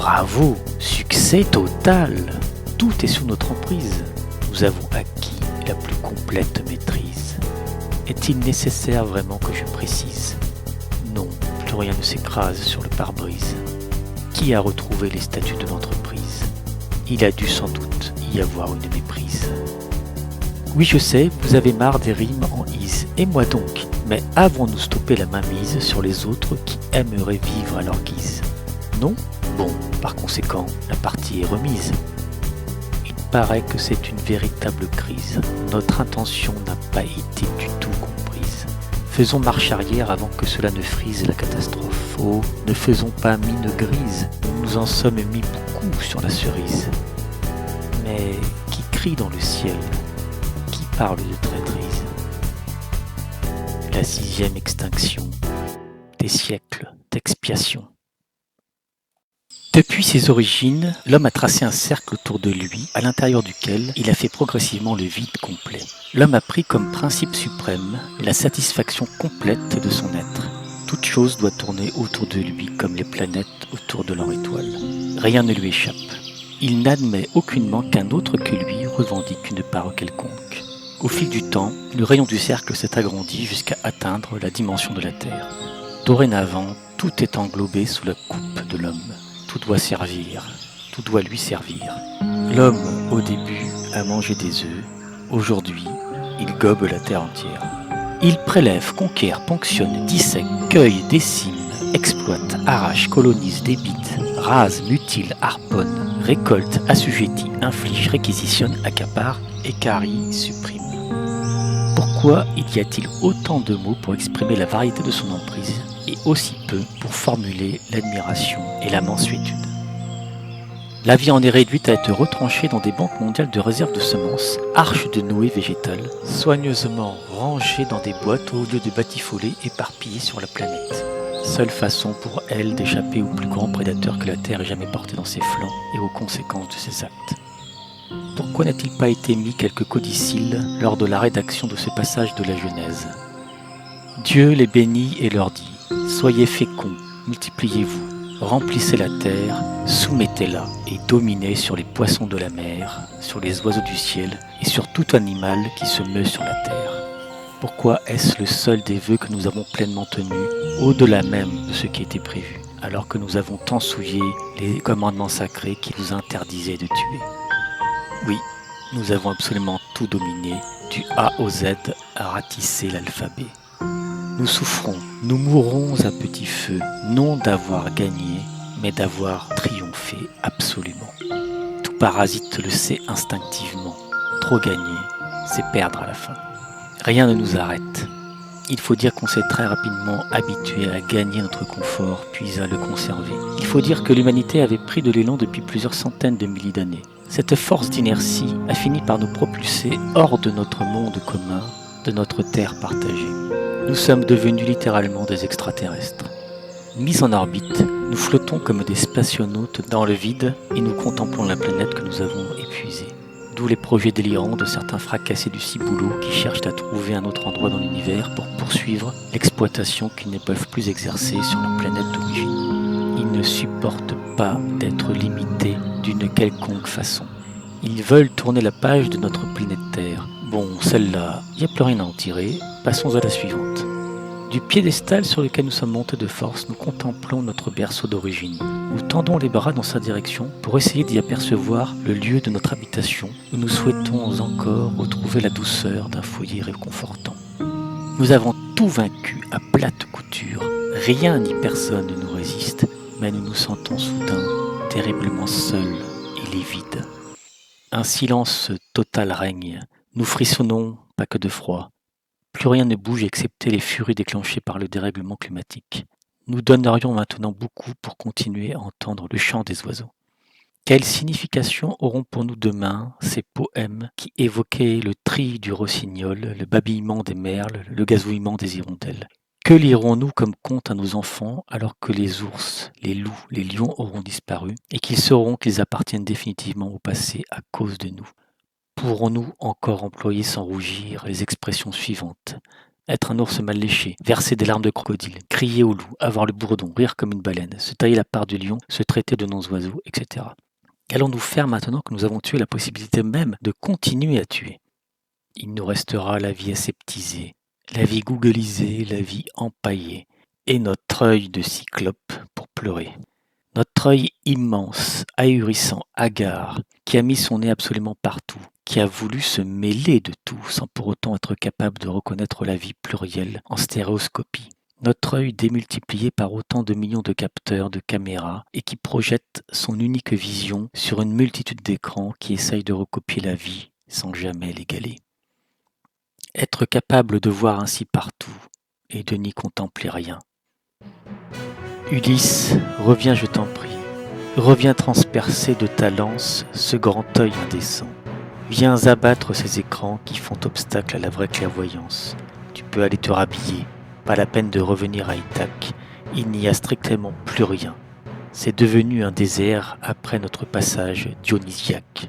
Bravo, succès total. Tout est sous notre emprise. Nous avons acquis la plus complète maîtrise. Est-il nécessaire vraiment que je précise ? Non, plus rien ne s'écrase sur le pare-brise. Qui a retrouvé les statuts de l'entreprise ? Il a dû sans doute y avoir une méprise. Oui, je sais, vous avez marre des rimes en is, et moi donc. Mais avons-nous stoppé la mainmise sur les autres qui aimeraient vivre à leur guise ? Non ? Bon, par conséquent, la partie est remise. Il paraît que c'est une véritable crise. Notre intention n'a pas été du tout comprise. Faisons marche arrière avant que cela ne frise la catastrophe. Oh, ne faisons pas mine grise, nous nous en sommes mis beaucoup sur la cerise. Mais qui crie dans le ciel ? Qui parle de traîtrise ? La 6e extinction, des siècles d'expiation. Depuis ses origines, l'homme a tracé un cercle autour de lui, à l'intérieur duquel il a fait progressivement le vide complet. L'homme a pris comme principe suprême la satisfaction complète de son être. Toute chose doit tourner autour de lui comme les planètes autour de leur étoile. Rien ne lui échappe. Il n'admet aucunement qu'un autre que lui revendique une part quelconque. Au fil du temps, le rayon du cercle s'est agrandi jusqu'à atteindre la dimension de la Terre. Dorénavant, tout est englobé sous la coupe de l'homme. Tout doit servir, tout doit lui servir. L'homme, au début, a mangé des œufs. Aujourd'hui, il gobe la terre entière. Il prélève, conquiert, ponctionne, dissèque, cueille, décime, exploite, arrache, colonise, débite, rase, mutile, harponne, récolte, assujettit, inflige, réquisitionne, accapare, équarrit, supprime. Pourquoi y a-t-il autant de mots pour exprimer la variété de son emprise et aussi peu pour formuler l'admiration et la mansuétude ? La vie en est réduite à être retranchée dans des banques mondiales de réserve de semences, arches de Noé végétales, soigneusement rangées dans des boîtes au lieu de batifolées éparpillées sur la planète. Seule façon pour elle d'échapper aux plus grands prédateurs que la Terre ait jamais portés dans ses flancs et aux conséquences de ses actes. Pourquoi n'a-t-il pas été mis quelques codicilles lors de la rédaction de ce passage de la Genèse ? Dieu les bénit et leur dit : soyez féconds, multipliez-vous, remplissez la terre, soumettez-la et dominez sur les poissons de la mer, sur les oiseaux du ciel et sur tout animal qui se meut sur la terre. Pourquoi est-ce le seul des vœux que nous avons pleinement tenus, au-delà même de ce qui était prévu, alors que nous avons tant souillé les commandements sacrés qui nous interdisaient de tuer ? Oui, nous avons absolument tout dominé, du A au Z à ratisser l'alphabet. Nous souffrons, nous mourrons à petit feu, non d'avoir gagné, mais d'avoir triomphé absolument. Tout parasite le sait instinctivement. Trop gagner, c'est perdre à la fin. Rien ne nous arrête. Il faut dire qu'on s'est très rapidement habitué à gagner notre confort, puis à le conserver. Il faut dire que l'humanité avait pris de l'élan depuis plusieurs centaines de milliers d'années. Cette force d'inertie a fini par nous propulser hors de notre monde commun, de notre terre partagée. Nous sommes devenus littéralement des extraterrestres. Mis en orbite, nous flottons comme des spationautes dans le vide et nous contemplons la planète que nous avons épuisée. D'où les projets délirants de certains fracassés du ciboulot qui cherchent à trouver un autre endroit dans l'univers pour poursuivre l'exploitation qu'ils ne peuvent plus exercer sur leur planète d'origine. Ils ne supportent pas d'être limités d'une quelconque façon. Ils veulent tourner la page de notre planète Terre. Bon, celle-là, il n'y a plus rien à en tirer, passons à la suivante. Du piédestal sur lequel nous sommes montés de force, nous contemplons notre berceau d'origine. Nous tendons les bras dans sa direction pour essayer d'y apercevoir le lieu de notre habitation où nous souhaitons encore retrouver la douceur d'un foyer réconfortant. Nous avons tout vaincu à plate couture. Rien ni personne ne nous résiste, mais nous nous sentons soudain terriblement seuls et livides. Un silence total règne. Nous frissonnons, pas que de froid. Plus rien ne bouge excepté les furies déclenchées par le dérèglement climatique. Nous donnerions maintenant beaucoup pour continuer à entendre le chant des oiseaux. Quelle signification auront pour nous demain ces poèmes qui évoquaient le tri du rossignol, le babillement des merles, le gazouillement des hirondelles ? Que lirons-nous comme conte à nos enfants alors que les ours, les loups, les lions auront disparu et qu'ils sauront qu'ils appartiennent définitivement au passé à cause de nous ? Pourrons-nous encore employer sans rougir les expressions suivantes ? être un ours mal léché, verser des larmes de crocodile, crier au loup, avoir le bourdon, rire comme une baleine, se tailler la part du lion, se traiter de noms-oiseaux, etc. Qu'allons-nous faire maintenant que nous avons tué la possibilité même de continuer à tuer? Il nous restera la vie aseptisée, la vie googlisée, la vie empaillée, et notre œil de cyclope pour pleurer. Notre œil immense, ahurissant, hagard, qui a mis son nez absolument partout, qui a voulu se mêler de tout sans pour autant être capable de reconnaître la vie plurielle en stéréoscopie. Notre œil démultiplié par autant de millions de capteurs, de caméras, et qui projette son unique vision sur une multitude d'écrans qui essayent de recopier la vie sans jamais l'égaler. Être capable de voir ainsi partout et de n'y contempler rien. Ulysse, reviens je t'en prie, reviens transpercer de ta lance ce grand œil indécent. Viens abattre ces écrans qui font obstacle à la vraie clairvoyance. Tu peux aller te rhabiller, pas la peine de revenir à Ithaque, il n'y a strictement plus rien. C'est devenu un désert après notre passage dionysiaque.